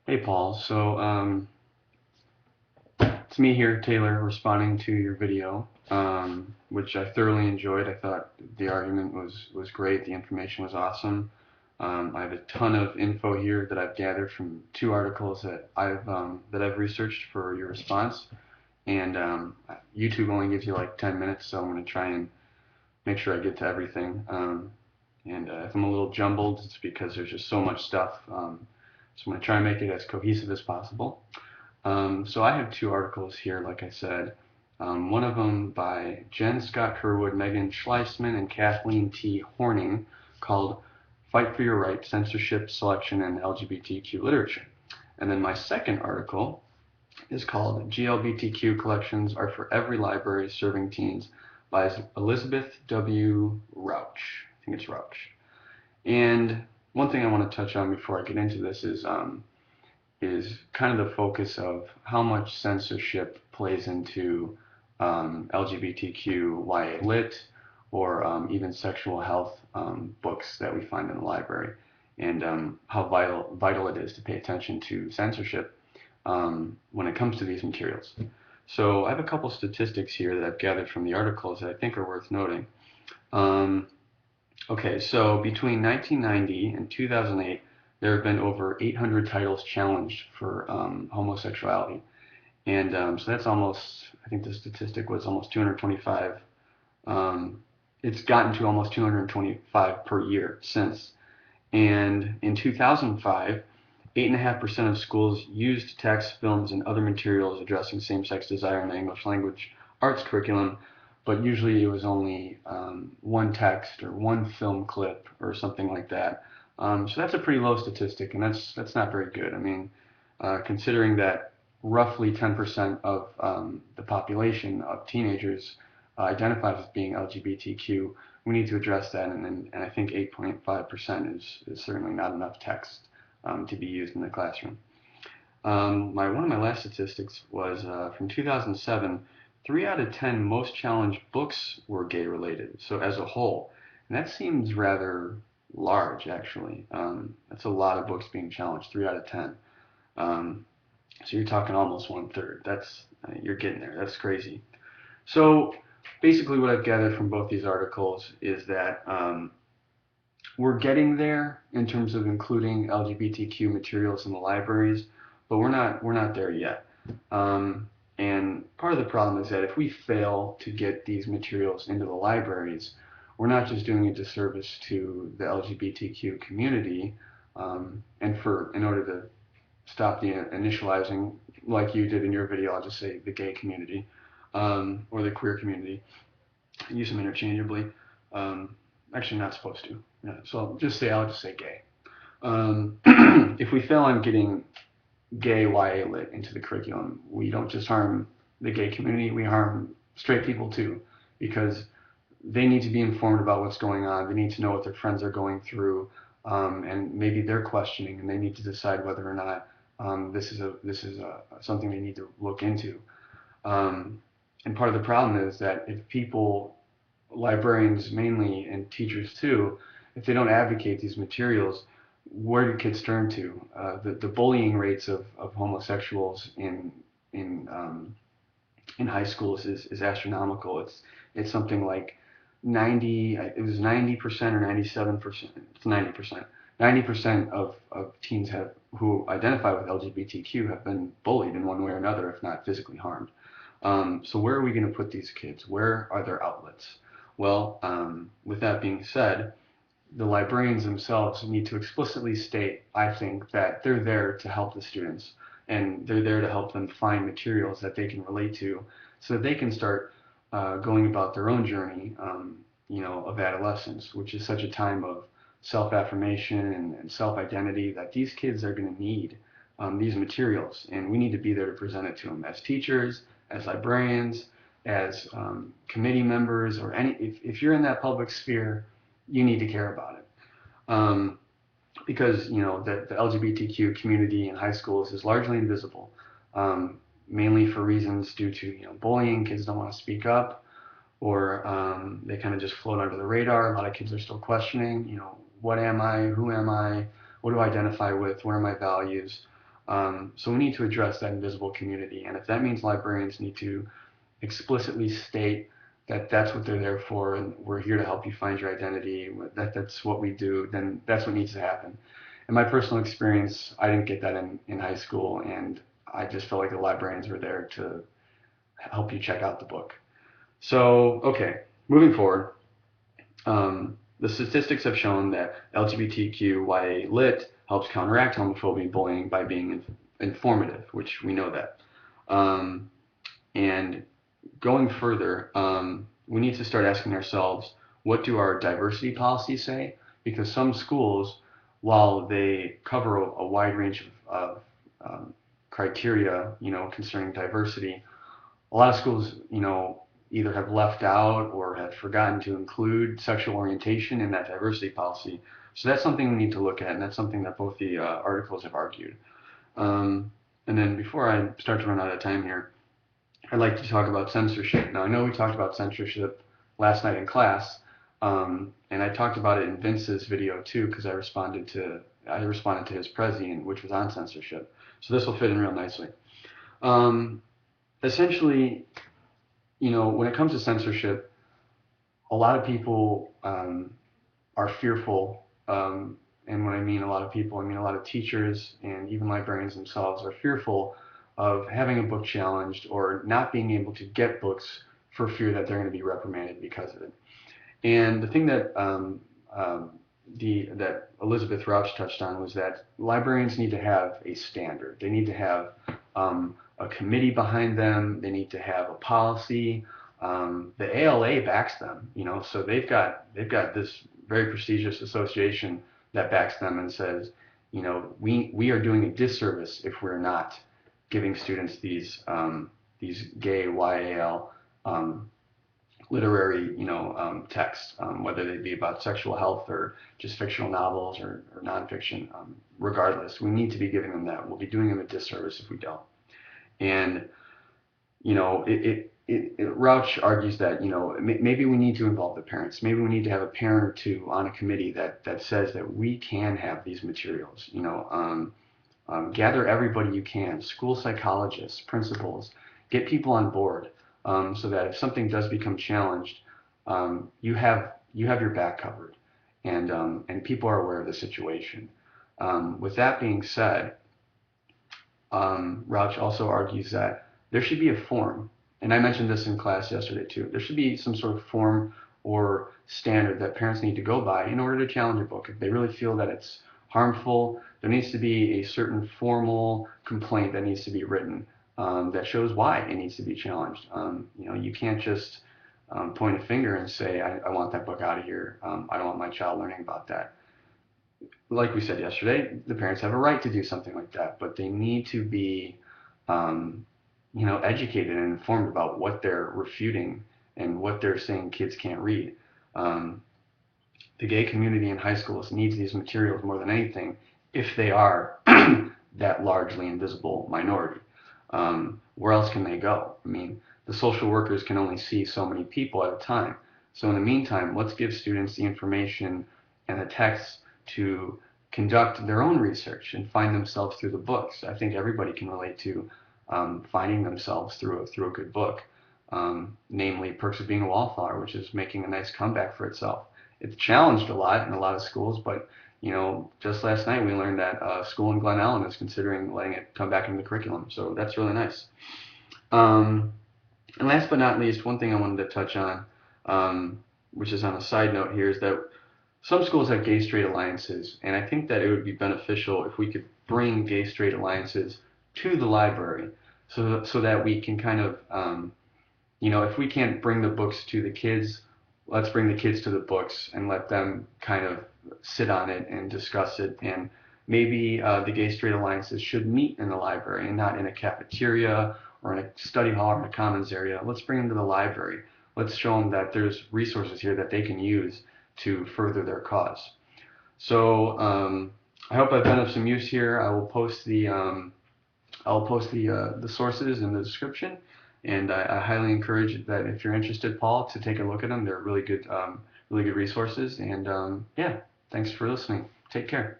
Hey Paul, it's me here, Taylor, responding to your video, which I thoroughly enjoyed. I thought the argument was great, the information was awesome. I have a ton of info here that I've gathered from two articles that I've researched for your response, and YouTube only gives you like 10 minutes, so I'm going to try and make sure I get to everything. And if I'm a little jumbled, it's because there's just so much stuff. So I'm going to try and make it as cohesive as possible. So I have two articles here, like I said. One of them by Jen Scott Curwood, Megan Schliesman, and Kathleen T. Horning, called Fight for Your Right, Censorship, Selection, and LGBTQ Literature. And then my second article is called GLBTQ Collections Are for Every Library Serving Teens by Elizabeth W. RAUCH. I think it's RAUCH. And one thing I want to touch on before I get into this is kind of the focus of how much censorship plays into LGBTQ YA lit or even sexual health books that we find in the library, and how vital it is to pay attention to censorship when it comes to these materials. So I have a couple statistics here that I've gathered from the articles that I think are worth noting. Okay, so between 1990 and 2008, there have been over 800 titles challenged for homosexuality. And so that's almost, I think the statistic was almost 225. It's gotten to almost 225 per year since. And in 2005, 8.5% of schools used text, films, and other materials addressing same-sex desire in the English language arts curriculum, but usually it was only one text or one film clip or something like that. So that's a pretty low statistic, and that's not very good. I mean, considering that roughly 10% of the population of teenagers identifies as being LGBTQ, we need to address that, and I think 8.5% is certainly not enough text to be used in the classroom. One of my last statistics was from 2007. 3 out of 10 most challenged books were gay related, so as a whole. And that seems rather large, actually. That's a lot of books being challenged, 3 out of 10. So you're talking almost 1/3. You're getting there. That's crazy. So basically what I've gathered from both these articles is that we're getting there in terms of including LGBTQ materials in the libraries, but we're not there yet. And part of the problem is that if we fail to get these materials into the libraries, we're not just doing a disservice to the LGBTQ community, and in order to stop the initializing, like you did in your video, I'll just say the gay community, or the queer community. I use them interchangeably. Actually, not supposed to. Yeah, so I'll just say gay. If we fail on getting gay YA lit into the curriculum, we don't just harm the gay community, we harm straight people too, because they need to be informed about what's going on. They need to know what their friends are going through, and maybe they're questioning, and they need to decide whether or not this is something they need to look into. And part of the problem is that if people, librarians mainly and teachers too, if they don't advocate these materials, where do kids turn to? The bullying rates of homosexuals in high schools is astronomical. It's something like 90% or 97%. It's 90%. 90% of teens who identify with LGBTQ have been bullied in one way or another, if not physically harmed. So where are we going to put these kids? Where are their outlets? Well, with that being said, the librarians themselves need to explicitly state, I think, that they're there to help the students, and they're there to help them find materials that they can relate to, so that they can start going about their own journey, of adolescence, which is such a time of self-affirmation and self-identity that these kids are going to need these materials, and we need to be there to present it to them as teachers, as librarians, as committee members, or if you're in that public sphere, you need to care about it. Because the LGBTQ community in high schools is largely invisible, mainly for reasons due to bullying. Kids don't want to speak up, or they kind of just float under the radar. A lot of kids are still questioning, what am I, who am I, what do I identify with, what are my values. So we need to address that invisible community, and if that means librarians need to explicitly state that that's what they're there for, and we're here to help you find your identity, that's what we do, then that's what needs to happen. In my personal experience, I didn't get that in high school, and I just felt like the librarians were there to help you check out the book. So, okay, moving forward, the statistics have shown that LGBTQ YA helps counteract homophobia and bullying by being informative, which we know that. And going further, we need to start asking ourselves, what do our diversity policies say? Because some schools, while they cover a wide range of criteria, concerning diversity, a lot of schools, either have left out or have forgotten to include sexual orientation in that diversity policy. So that's something we need to look at, and that's something that both the articles have argued. And then before I start to run out of time here, I'd like to talk about censorship. Now, I know we talked about censorship last night in class, and I talked about it in Vince's video too, because I responded to his Prezi, which was on censorship. So this will fit in real nicely. Essentially, when it comes to censorship, a lot of people are fearful, and when I mean a lot of people, I mean a lot of teachers and even librarians themselves are fearful of having a book challenged or not being able to get books for fear that they're going to be reprimanded because of it. And the thing that that Elizabeth Rauch touched on was that librarians need to have a standard. They need to have a committee behind them. They need to have a policy. The ALA backs them, so they've got this very prestigious association that backs them and says, we are doing a disservice if we're not giving students these gay YAL literary texts, whether they be about sexual health or just fictional novels or nonfiction. Regardless, we need to be giving them that. We'll be doing them a disservice if we don't. And Rauch argues that maybe we need to involve the parents. Maybe we need to have a parent or two on a committee that says that we can have these materials. Gather everybody you can, school psychologists, principals, get people on board, so that if something does become challenged, you have your back covered, and people are aware of the situation. With that being said, Rauch also argues that there should be a form, and I mentioned this in class yesterday too. There should be some sort of form or standard that parents need to go by in order to challenge a book. If they really feel that it's harmful, there needs to be a certain formal complaint that needs to be written that shows why it needs to be challenged. You can't just point a finger and say, I want that book out of here. I don't want my child learning about that. Like we said yesterday, the parents have a right to do something like that, but they need to be educated and informed about what they're refuting and what they're saying kids can't read. The gay community in high schools needs these materials more than anything if they are that largely invisible minority. Where else can they go? I mean, the social workers can only see so many people at a time. So in the meantime, let's give students the information and the texts to conduct their own research and find themselves through the books. I think everybody can relate to finding themselves through a good book, namely Perks of Being a Wallflower, which is making a nice comeback for itself. It's challenged a lot in a lot of schools, but just last night we learned that a school in Glen Ellen is considering letting it come back into the curriculum, so that's really nice. And last but not least, one thing I wanted to touch on, which is on a side note here, is that some schools have gay-straight alliances, and I think that it would be beneficial if we could bring gay-straight alliances to the library, so that we can kind of, if we can't bring the books to the kids, let's bring the kids to the books and let them kind of sit on it and discuss it. And maybe the gay-straight alliances should meet in the library and not in a cafeteria or in a study hall or in a commons area. Let's bring them to the library. Let's show them that there's resources here that they can use to further their cause. So I hope I've been of some use here. I will post the sources in the description, and I highly encourage that if you're interested, Paul, to take a look at them. They're really good resources. And yeah, thanks for listening. Take care.